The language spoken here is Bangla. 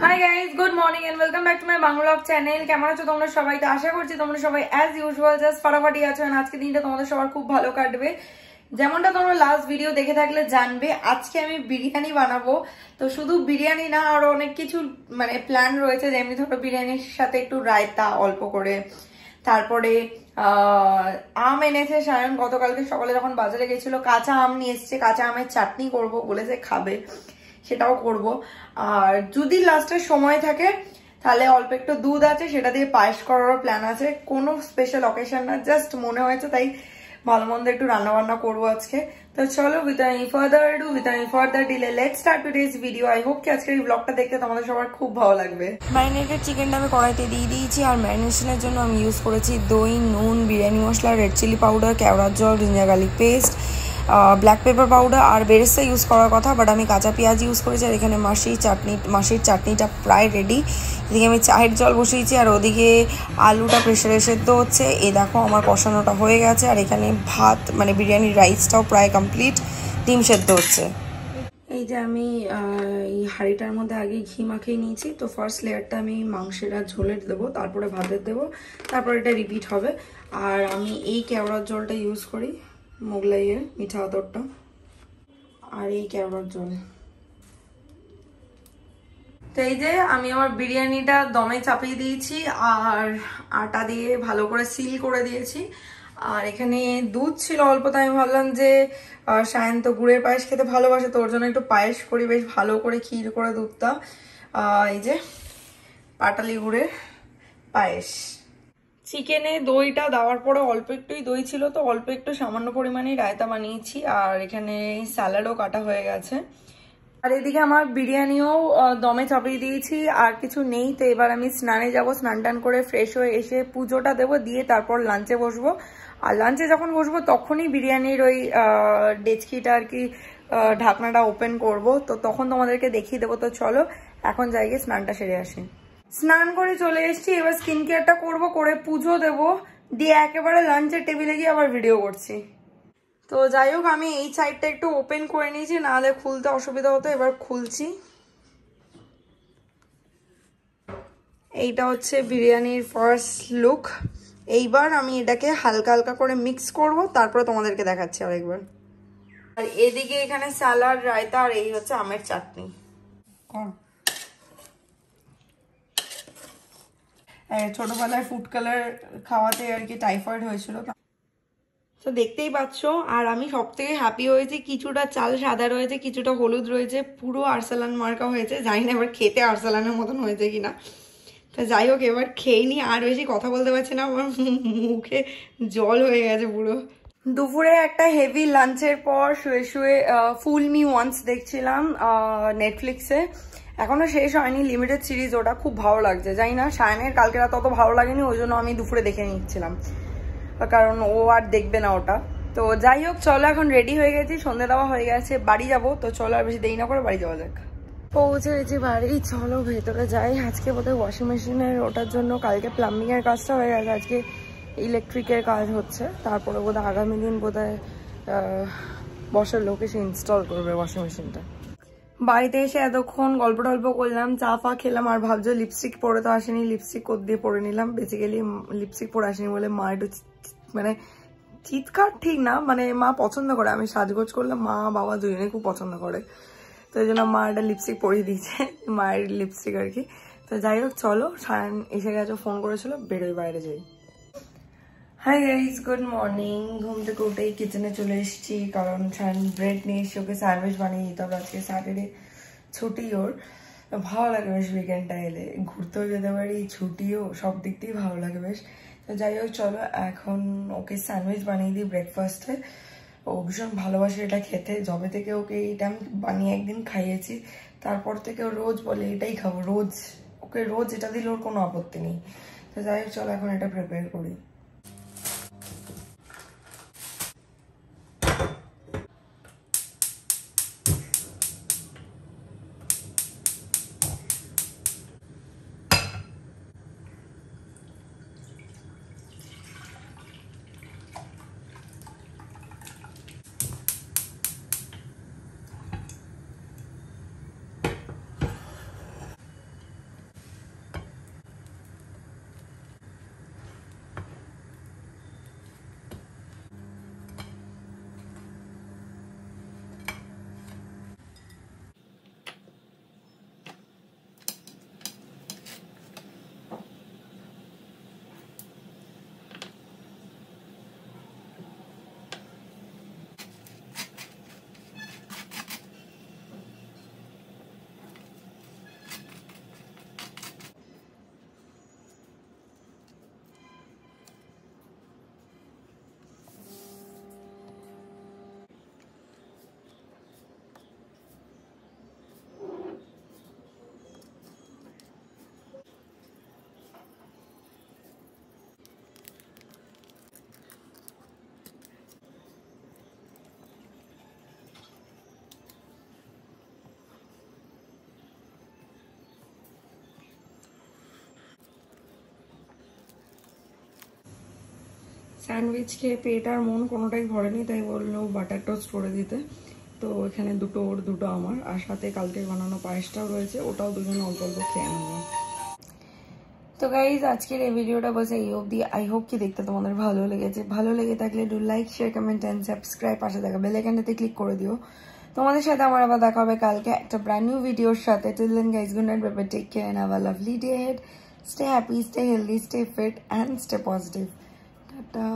High guys, good morning and welcome back to my Bangla channel. কেমন আছো তোমরা সবাই? তো আশা করছি তোমরা সবাই অ্যাজ ইউজুয়াল জাস্ট ফাটাফাটি আছো। আজকে দিনটা তোমাদের সবার খুব ভালো কাটবে। যেমনটা তোমরা লাস্ট ভিডিও দেখে থাকলে জানবে, আজকে আমি বিরিয়ানি বানাবো। তো শুধু বিরিয়ানি না, আরো অনেক কিছু মানে প্ল্যান রয়েছে। যেমনি ধরো বিরিয়ানির সাথে একটু রায়তা অল্প করে, তারপরে আম এনেছে সায়ন গতকালকে সকালে যখন বাজারে গেছিল। কাঁচা আম নিয়ে এসছে, কাঁচা আমের চাটনি করবো বলেছে, খাবে, সেটাও করব। আর যদি লাস্টের সময় থাকে তাহলে অল্প একটু দুধ আছে, সেটা দিয়ে পায়েস করারও প্ল্যান আছে। কোনো স্পেশাল অকেশন না, জাস্ট মনে হয়েছে তাই ভালো মন্দ একটু রান্না বান্না করবো আজকে। তো চলো, without any further do, without any further delay, let's start today's video. I hope কি আজকের এই ব্লগটা দেখতে তোমাদের সবার খুব ভালো লাগবে। ম্যারিনেটেড চিকেনটা আমি কড়াইতে দিয়ে দিয়েছি। আর ম্যারিনেশনের জন্য আমি ইউজ করেছি দই, নুন, বিরিয়ানি মশলা, রেড চিলি পাউডার, কেওড়ার জল, ginger garlic paste, black pepper powder আর বেরেস্তা ইউজ করার কথা, বাট আমি কাঁচা পেঁয়াজ ইউজ করেছি। আর এখানে মাসির চাটনিটা প্রায় রেডি। এদিকে আমি চায়ের জল বসিয়েছি, আর ওদিকে আলুটা প্রেসারে সেদ্ধ হচ্ছে। এ দেখো আমার কষানোটা হয়ে গেছে। আর এখানে ভাত মানে বিরিয়ানির রাইসটাও প্রায় কমপ্লিট, ডিম সেদ্ধ হচ্ছে। এই যে আমি এই হাঁড়িটার মধ্যে আগে ঘি মাখিয়ে নিয়েছি। তো ফার্স্ট লেয়ারটা আমি মাংসের আর ঝোলের দেবো, তারপরে ভাতের দেবো, তারপর এটা রিপিট হবে। আর আমি এই কেওড়ার জলটা ইউজ করি, মোগলাইয়ের মিঠা আতরটা, আর এই কেওড়ার জল। তো এই যে আমি আমার বিরিয়ানিটা দমে চাপিয়ে দিয়েছি, আর আটা দিয়ে ভালো করে সিল করে দিয়েছি। আর এখানে দুধ ছিল অল্প, তাই আমি ভাবলাম যে সায়ন তো গুড়ের পায়েস খেতে ভালোবাসে, তো ওর জন্য একটু পায়েস করি, বেশ ভালো করে ক্ষীর করে দুধটা। এই যে পাটালি গুড়ের পায়েস। চিকেনে দইটা দেওয়ার পরে অল্প একটুই দই ছিল, তো অল্প একটু সামান্য পরিমাণে রায়তা বানিয়েছি। আর এখানে স্যালাডও কাটা হয়ে গেছে। আর এদিকে আমার বিরিয়ানিও দমে চাপিয়ে দিয়েছি, আর কিছু নেই। তো এবার আমি স্নানে যাব, স্নান টান করে ফ্রেশ হয়ে এসে পুজোটা দেবো, দিয়ে তারপর লাঞ্চে বসবো। আর লাঞ্চে যখন বসবো তখনই বিরিয়ানির ওই ডেচকিটা আর কি ঢাকনাটা ওপেন করব, তো তখন তোমাদেরকে দেখিয়ে দেবো। তো চলো এখন যাই গিয়ে স্নানটা সেরে আসি। স্নান করে চলে এসেছি, এবার স্কিন কেয়ারটা করবো, করে পুজো দেবো, দিয়ে একেবারে লাঞ্চের টেবিলে গিয়ে আবার ভিডিও করছি। তো যাই হোক, আমি এই সাইডটা একটু ওপেন করে নিয়েছি, নাহলে খুলতে অসুবিধা হতো। এবার খুলছি। এইটা হচ্ছে বিরিয়ানির ফার্স্ট লুক। এইবার আমি এটাকে হালকা হালকা করে মিক্স করব, তারপরে তোমাদেরকে দেখাচ্ছি আরেকবার। আর এদিকে এখানে স্যালাড, রায়তা, আর এই হচ্ছে আমের চাটনি। ছোটবেলায় ফুড কালার খাওয়াতে আর কি টাইফয়েড হয়েছিল, তো দেখতেই পাচ্ছ। আর আমি সব থেকে হ্যাপি হয়েছি, কিছুটা চাল সাদা রয়েছে, কিছুটা হলুদ রয়েছে, পুরো আরসালান মার্কা হয়েছে। জানি না এবার খেতে আরসালানের মতন হয়েছে কিনা। তো যাই হোক, এবার খেয়ে নি, আর বেশি কথা বলতে পারছি না, আমার মুখে জল হয়ে গেছে পুরো। দুপুরে একটা হেভি লাঞ্চের পর শুয়ে শুয়ে ফুল মি ওয়ান্স দেখছিলাম নেটফ্লিক্সে। এখনো শেষ হয়নি, লিমিটেড সিরিজ, ওটা খুব ভালো লাগছে। জানি না, সায়নের কালকে রাত অত ভালো লাগেনি, ওই জন্য আমি দুপুরে দেখে নিচ্ছিলাম, কারণ ও আর দেখবে না ওটা। তো যাই হোক, চলো এখন রেডি হয়ে গেছি, সন্ধ্যে দেওয়া হয়ে গেছে, বাড়ি যাবো। তো চলো আর বেশি দেরি না করে বাড়ি যাওয়া যাক। পৌঁছে গেছি বাড়ি, চলো ভেতরে যাই। আজকে বোধহয় ওয়াশিং মেশিনের ওটার জন্য, কালকে প্লাম্বিং এর কাজটা হয়ে গেছে, আজকে ইলেকট্রিকের কাজ হচ্ছে। তারপরে বোধহয় আগামী দিন বোধহয় বসার লোক এসে ইনস্টল করবে ওয়াশিং মেশিনটা। বাড়িতে এসে এতক্ষণ গল্প টল্প করলাম, চা ফা খেলাম। আর ভাবছো লিপস্টিক পরে তো আসেনি, লিপস্টিক কোদ দিয়ে পরে নিলাম। বেসিক্যালি লিপস্টিক পরে আসেনি বলে মা একটু মানে চিৎকার ঠিক না, মানে মা পছন্দ করে আমি সাজগোজ করলাম, মা বাবা দুজনে খুব পছন্দ করে, তো এই জন্য মা একটা লিপস্টিক পরিয়ে দিয়েছে, মায়ের লিপস্টিক আর কি। তো যাই হোক, চলো, সায়ন এসে গেছে, ফোন করেছিল, বেরোই, বাইরে যাই। High guys, good morning. ঘুম থেকে উঠেই কিচেনে চলে এসেছি, কারণ সায়ন ব্রেড নিয়ে এসে ওকে স্যান্ডউইচ বানিয়ে দিতে হবে। আজকে স্যাটারডে, ছুটি ওর, ভালো লাগে বেশ উইকেন্ডটা এলে, ঘুরতেও যেতে পারি, ছুটিও, সব দিক দিয়েই ভালো লাগে বেশ। তো যাই হোক, চলো এখন ওকে স্যান্ডউইচ বানিয়ে দিই ব্রেকফাস্টে। ও ভীষণ ভালোবাসে এটা খেতে, যবে থেকে ওকে এইটা আমি বানিয়ে একদিন খাইয়েছি, তারপর থেকে ও রোজ বলে এটাই খাবো, রোজ ওকে রোজ এটা দিলে ওর কোনো আপত্তি নেই। তো যাই হোক, চলো এখন এটা প্রিপেয়ার করি। স্যান্ডউইচ খেয়ে পেট আর মন কোনোটাই ভরেনি, তাই বললো বাটার টোস্ট করে দিতে। তো এখানে দুটো ওর দুটো আমার, আর সাথে কালকে বানানো পায়েসটাও রয়েছে, ওটাও দুজনে অল্প অল্প খেয়ে নেবো। তো গাইজ আজকের এই ভিডিওটা বাস এই অবধি। আই হোপ কি দেখতে তোমাদের ভালো লেগেছে। ভালো লেগে থাকলে do like, share, comment and subscribe. পাশে থাকা বেল আইকনটাতে ক্লিক করে দিও। তোমাদের সাথে আমার আবার দেখা হবে কালকে একটা ব্র্যান্ড নিউ ভিডিওর সাথে। Till then guys, good night, bye bye, take care and have a lovely day ahead. Stay happy, stay healthy, stay fit and stay positive. Ta-ta.